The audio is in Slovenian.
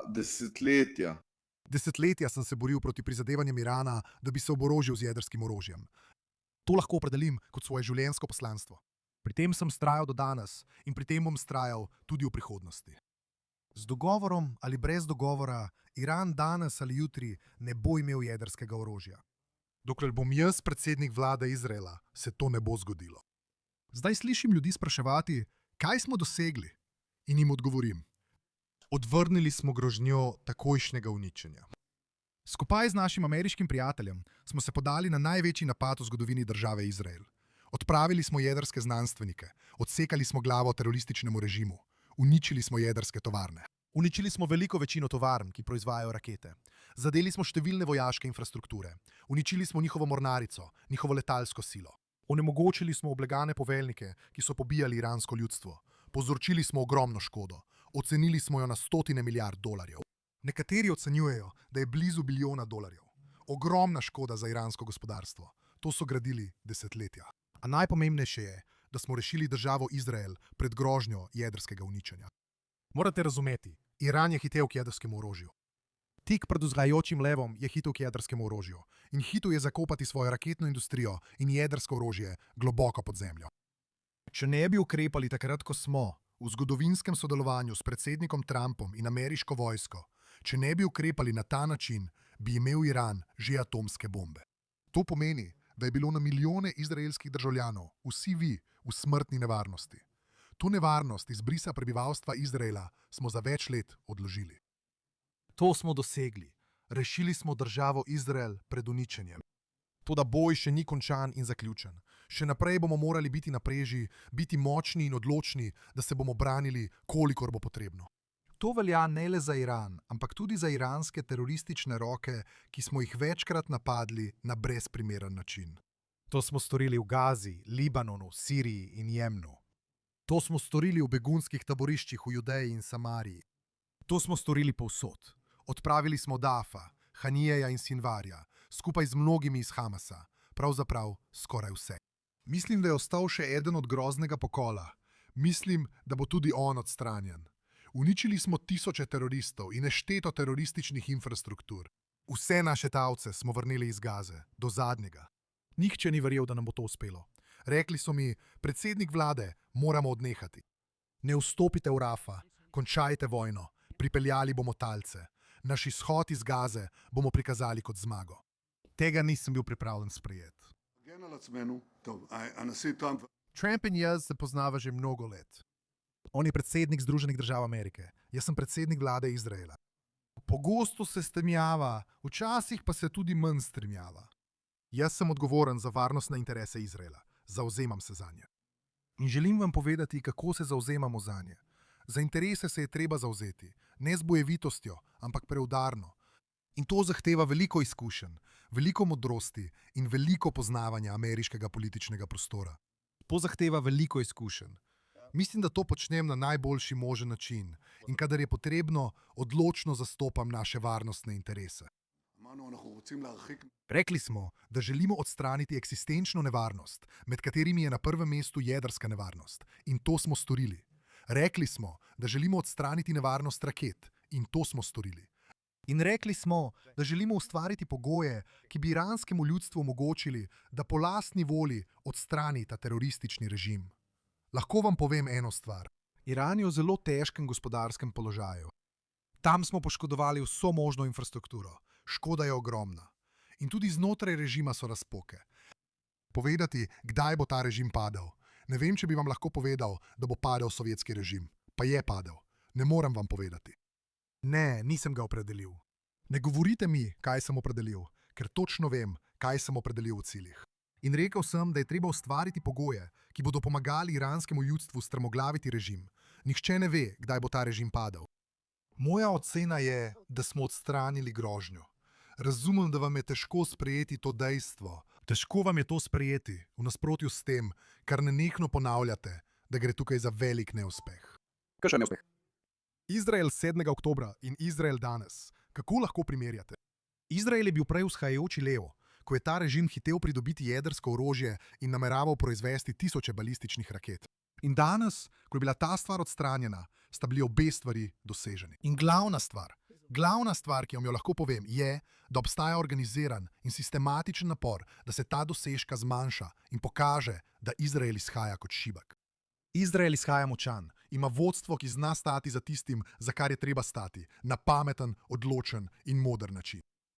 Desetletja. Desetletja sem se boril proti prizadevanjem Irana, da bi se oborožil z jedrskim orožjem. To lahko opredelim kot svoje življenjsko poslanstvo. Pri tem sem vztrajal do danes in pri tem bom vztrajal tudi v prihodnosti. Z dogovorom ali brez dogovora, Iran danes ali jutri ne bo imel jedrskega orožja. Dokler bom jaz predsednik vlade Izraela, se to ne bo zgodilo. Zdaj slišim ljudi spraševati, kaj smo dosegli, in jim odgovorim. Odvrnili smo grožnjo takojšnjega uničenja. Skupaj z našim ameriškim prijateljem smo se podali na največji napad v zgodovini države Izrael. Odpravili smo jedrske znanstvenike, odsekali smo glavo terorističnemu režimu, uničili smo jedrske tovarne. Uničili smo veliko večino tovarn, ki proizvajajo rakete. Zadeli smo številne vojaške infrastrukture. Uničili smo njihovo mornarico, njihovo letalsko silo. Onemogočili smo oblegane poveljnike, ki so pobijali iransko ljudstvo. Povzročili smo ogromno škodo. Ocenili smo jo na $100 milijard. Nekateri ocenjujejo, da je blizu $1 bilijon. Ogromna škoda za iransko gospodarstvo. To so gradili desetletja. A najpomembnejše je, da smo rešili državo Izrael pred grožnjo jedrskega uničenja. Morate razumeti, Iran je hitel k jedrskemu orožju. Tik pred vzhajajočim levom je hitel k jedrskemu orožju in hitel je zakopati svojo raketno industrijo in jedrsko orožje globoko pod zemljo. Če ne bi ukrepali takrat, ko smo, v zgodovinskem sodelovanju s predsednikom Trumpom in ameriško vojsko, če ne bi ukrepali na ta način, bi imel Iran že atomske bombe. To pomeni, da je bilo na milijone izraelskih državljanov, vsi vi, v smrtni nevarnosti. To nevarnost izbrisa prebivalstva Izraela smo za več let odložili. To smo dosegli. Rešili smo državo Izrael pred uničenjem. Toda boj še ni končan in zaključen. Še naprej bomo morali biti na preži, biti močni in odločni, da se bomo branili, kolikor bo potrebno. To velja ne le za Iran, ampak tudi za iranske teroristične roke, ki smo jih večkrat napadli na brezprimeren način. To smo storili v Gazi, Libanonu, Siriji in Jemnu. To smo storili v begunskih taboriščih v Judeji in Samariji. To smo storili povsod. Odpravili smo Dafa, Hanijeja in Sinvarja, skupaj z mnogimi iz Hamasa, pravzaprav skoraj vse. Mislim, da je ostal še eden od groznega pokola. Mislim, da bo tudi on odstranjen. Uničili smo tisoče teroristov in nešteto terorističnih infrastruktur. Vse naše talce smo vrnili iz Gaze, do zadnjega. Nihče ni verjel, da nam bo to uspelo. Rekli so mi, predsednik vlade, moramo odnehati. Ne vstopite v Rafa, končajte vojno, pripeljali bomo talce. Naš izhod iz Gaze bomo prikazali kot zmago. Tega nisem bil pripravljen sprejeti. Trump in jaz se poznava že mnogo let. On je predsednik Združenih držav Amerike, jaz sem predsednik vlade Izraela. Pogosto se strmjava, včasih pa se tudi manj strmjava. Jaz sem odgovoren za varnostne interese Izraela, zavzemam se zanje. In želim vam povedati, kako se zavzemamo zanje. Za interese se je treba zavzeti, ne z bojevitostjo, ampak preudarno. In to zahteva veliko izkušenj, veliko modrosti in veliko poznavanja ameriškega političnega prostora. To zahteva veliko izkušenj. Mislim, da to počnem na najboljši možen način in kadar je potrebno, odločno zastopam naše varnostne interese. Rekli smo, da želimo odstraniti eksistenčno nevarnost, med katerimi je na prvem mestu jedrska nevarnost, in to smo storili. Rekli smo, da želimo odstraniti nevarnost raket, in to smo storili. In rekli smo, da želimo ustvariti pogoje, ki bi iranskemu ljudstvu omogočili, da po lastni volji odstrani ta teroristični režim. Lahko vam povem eno stvar. Iran je v zelo težkem gospodarskem položaju. Tam smo poškodovali vso možno infrastrukturo. Škoda je ogromna. In tudi znotraj režima so razpoke. Povedati, kdaj bo ta režim padel. Ne vem, če bi vam lahko povedal, da bo padel sovjetski režim. Pa je padel. Ne morem vam povedati. Ne, nisem ga opredelil. Ne govorite mi, kaj sem opredelil, ker točno vem, kaj sem opredelil v ciljih. In rekel sem, da je treba ustvariti pogoje, ki bodo pomagali iranskemu ljudstvu strmoglaviti režim. Nihče ne ve, kdaj bo ta režim padel. Moja ocena je, da smo odstranili grožnjo. Razumem, da vam je težko sprejeti to dejstvo. Težko vam je to sprejeti, v nasprotju s tem, kar nenehno ponavljate, da gre tukaj za velik neuspeh. Kakšen neuspeh? Izrael 7. oktobra in Izrael danes. Kako lahko primerjate? Izrael je bil prej vzhajajoči lev, ko je ta režim hitel pridobiti jedrsko orožje in nameraval proizvesti tisoče balističnih raket. In danes, ko je bila ta stvar odstranjena, sta bili obe stvari doseženi. In glavna stvar, ki vam jo lahko povem, je, da obstaja organiziran in sistematičen napor, da se ta dosežka zmanjša in pokaže, da Izrael izhaja kot šibek. Izrael izhaja močan, ima vodstvo, ki zna stati za tistim, za kar je treba stati, na pameten, odločen in moder način.